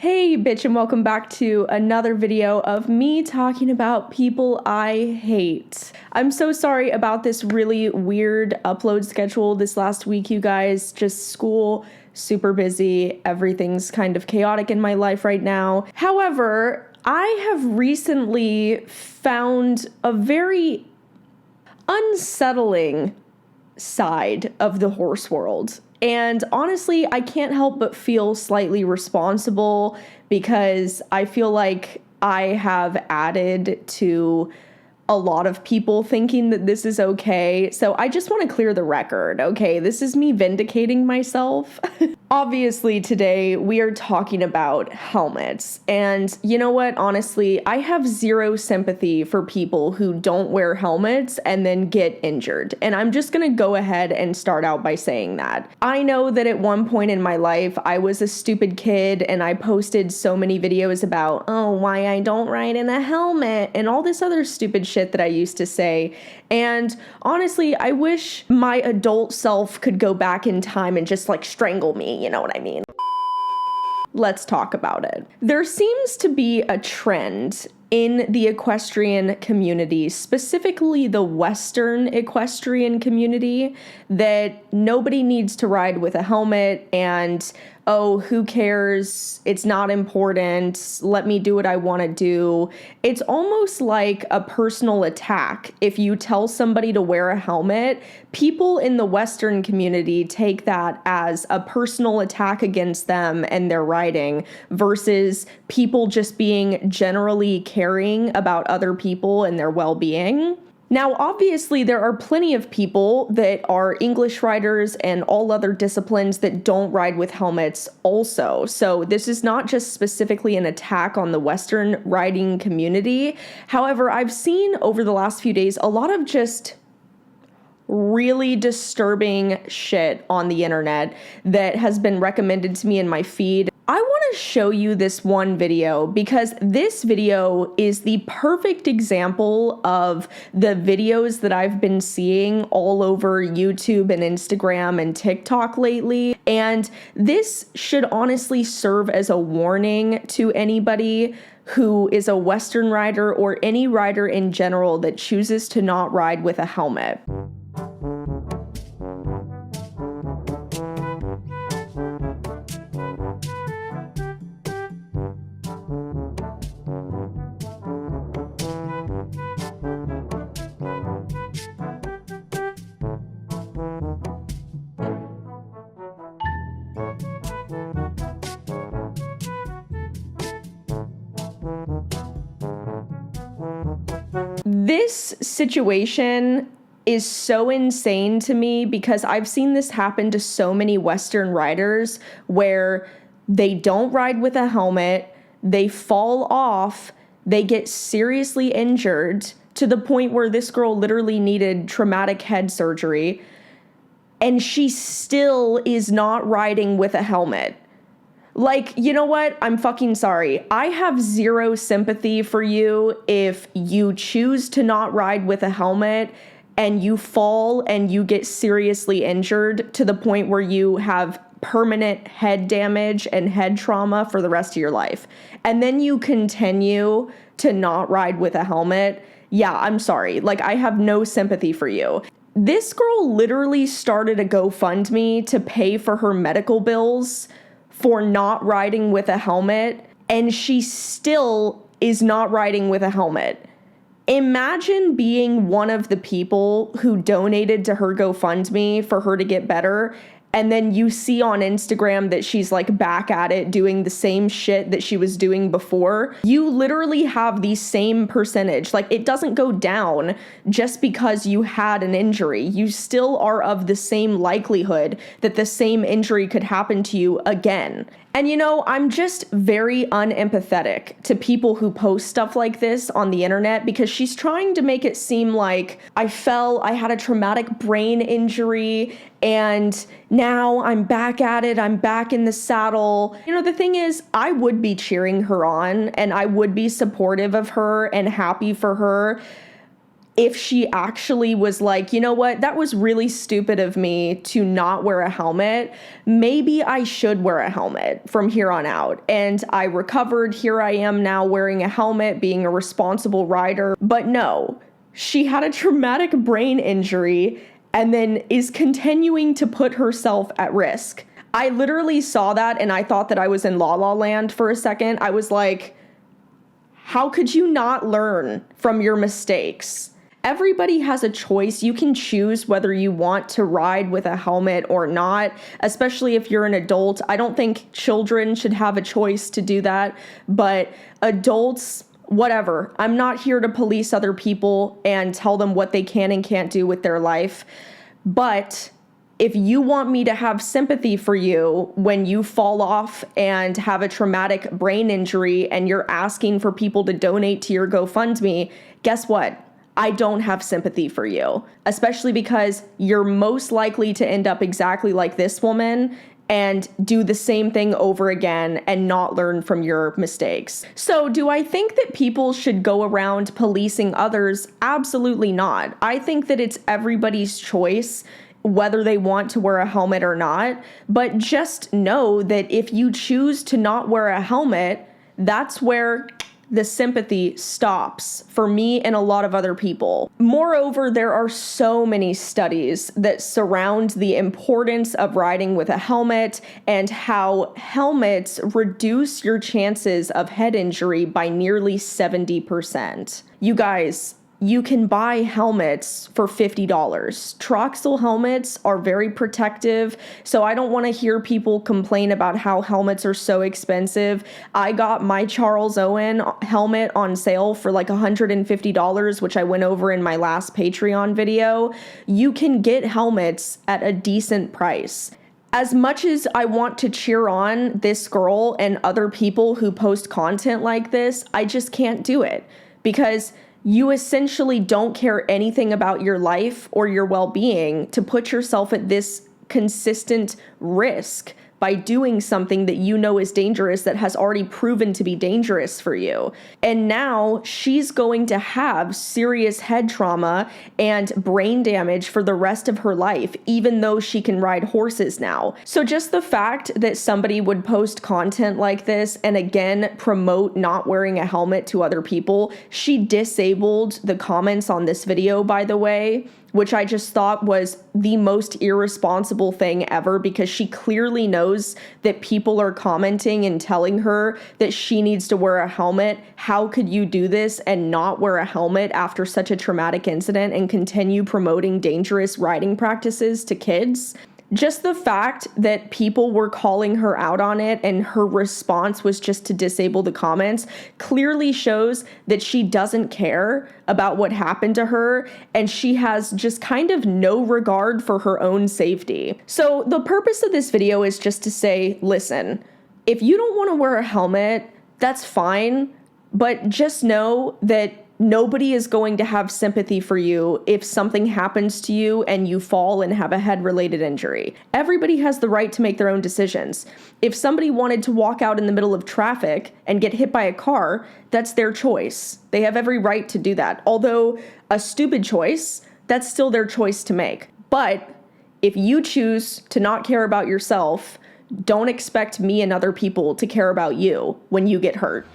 Hey bitch, and welcome back to another video of me talking about people I hate. I'm so sorry about this really weird upload schedule this last week, you guys. Just school, super busy, everything's kind of chaotic in my life right now. However, I have recently found a very unsettling side of the horse world. And honestly, I can't help but feel slightly responsible because I feel like I have added to a lot of people thinking that this is okay. So I just want to clear the record, okay? This is me vindicating myself. Obviously, today we are talking about helmets. And you know what? Honestly, I have zero sympathy for people who don't wear helmets and then get injured. And I'm just going to go ahead and start out by saying that. I know that at one point in my life, I was a stupid kid and I posted so many videos about, oh, why I don't ride in a helmet and all this other stupid shit that I used to say. And honestly, I wish my adult self could go back in time and just like strangle me, you know what I mean? Let's talk about it. There seems to be a trend in the equestrian community, specifically the Western equestrian community, that nobody needs to ride with a helmet and, oh, who cares? It's not important. Let me do what I want to do. It's almost like a personal attack. If you tell somebody to wear a helmet, people in the Western community take that as a personal attack against them and their riding versus people just being generally caring about other people and their well-being. Now, obviously, there are plenty of people that are English riders and all other disciplines that don't ride with helmets also. So this is not just specifically an attack on the Western riding community. However, I've seen over the last few days a lot of just really disturbing shit on the internet that has been recommended to me in my feed. I want to show you this one video because this video is the perfect example of the videos that I've been seeing all over YouTube and Instagram and TikTok lately. And this should honestly serve as a warning to anybody who is a Western rider or any rider in general that chooses to not ride with a helmet. This situation is so insane to me because I've seen this happen to so many Western riders where they don't ride with a helmet, they fall off, they get seriously injured to the point where this girl literally needed traumatic head surgery, and she still is not riding with a helmet. Like, you know what? I'm fucking sorry. I have zero sympathy for you if you choose to not ride with a helmet and you fall and you get seriously injured to the point where you have permanent head damage and head trauma for the rest of your life. And then you continue to not ride with a helmet. Yeah, I'm sorry. Like, I have no sympathy for you. This girl literally started a GoFundMe to pay for her medical bills for not riding with a helmet, and she still is not riding with a helmet. Imagine being one of the people who donated to her GoFundMe for her to get better, and then you see on Instagram that she's like back at it doing the same shit that she was doing before. You literally have the same percentage. Like, it doesn't go down just because you had an injury. You still are of the same likelihood that the same injury could happen to you again. And you know, I'm just very unempathetic to people who post stuff like this on the internet because she's trying to make it seem like I fell, I had a traumatic brain injury, and now I'm back at it, I'm back in the saddle. You know, the thing is, I would be cheering her on and I would be supportive of her and happy for her. if she actually was like, you know what, that was really stupid of me to not wear a helmet. Maybe I should wear a helmet from here on out. And I recovered. Here I am now wearing a helmet, being a responsible rider. But no, she had a traumatic brain injury and then is continuing to put herself at risk. I literally saw that and I thought that I was in La La Land for a second. I was like, how could you not learn from your mistakes? Everybody has a choice. You can choose whether you want to ride with a helmet or not, especially if you're an adult. I don't think children should have a choice to do that, but adults, whatever. I'm not here to police other people and tell them what they can and can't do with their life. But if you want me to have sympathy for you when you fall off and have a traumatic brain injury and you're asking for people to donate to your GoFundMe, guess what? I don't have sympathy for you, especially because you're most likely to end up exactly like this woman and do the same thing over again and not learn from your mistakes. So do I think that people should go around policing others? Absolutely not. I think that it's everybody's choice whether they want to wear a helmet or not. But just know that if you choose to not wear a helmet, that's where the sympathy stops for me and a lot of other people. Moreover, there are so many studies that surround the importance of riding with a helmet and how helmets reduce your chances of head injury by nearly 70%. You guys, you can buy helmets for $50. Troxel helmets are very protective, so I don't want to hear people complain about how helmets are so expensive. I got my Charles Owen helmet on sale for like $150, which I went over in my last Patreon video. You can get helmets at a decent price. As much as I want to cheer on this girl and other people who post content like this, I just can't do it because you essentially don't care anything about your life or your well-being to put yourself at this consistent risk by doing something that you know is dangerous that has already proven to be dangerous for you. And now she's going to have serious head trauma and brain damage for the rest of her life, even though she can ride horses now. So just the fact that somebody would post content like this and again promote not wearing a helmet to other people, she disabled the comments on this video, by the way, which I just thought was the most irresponsible thing ever because she clearly knows that people are commenting and telling her that she needs to wear a helmet. How could you do this and not wear a helmet after such a traumatic incident and continue promoting dangerous riding practices to kids? Just the fact that people were calling her out on it and her response was just to disable the comments clearly shows that she doesn't care about what happened to her and she has just kind of no regard for her own safety. So the purpose of this video is just to say, listen, if you don't want to wear a helmet, that's fine, but just know that nobody is going to have sympathy for you if something happens to you and you fall and have a head-related injury. Everybody has the right to make their own decisions. If somebody wanted to walk out in the middle of traffic and get hit by a car, that's their choice. They have every right to do that. Although a stupid choice, that's still their choice to make. But if you choose to not care about yourself, don't expect me and other people to care about you when you get hurt.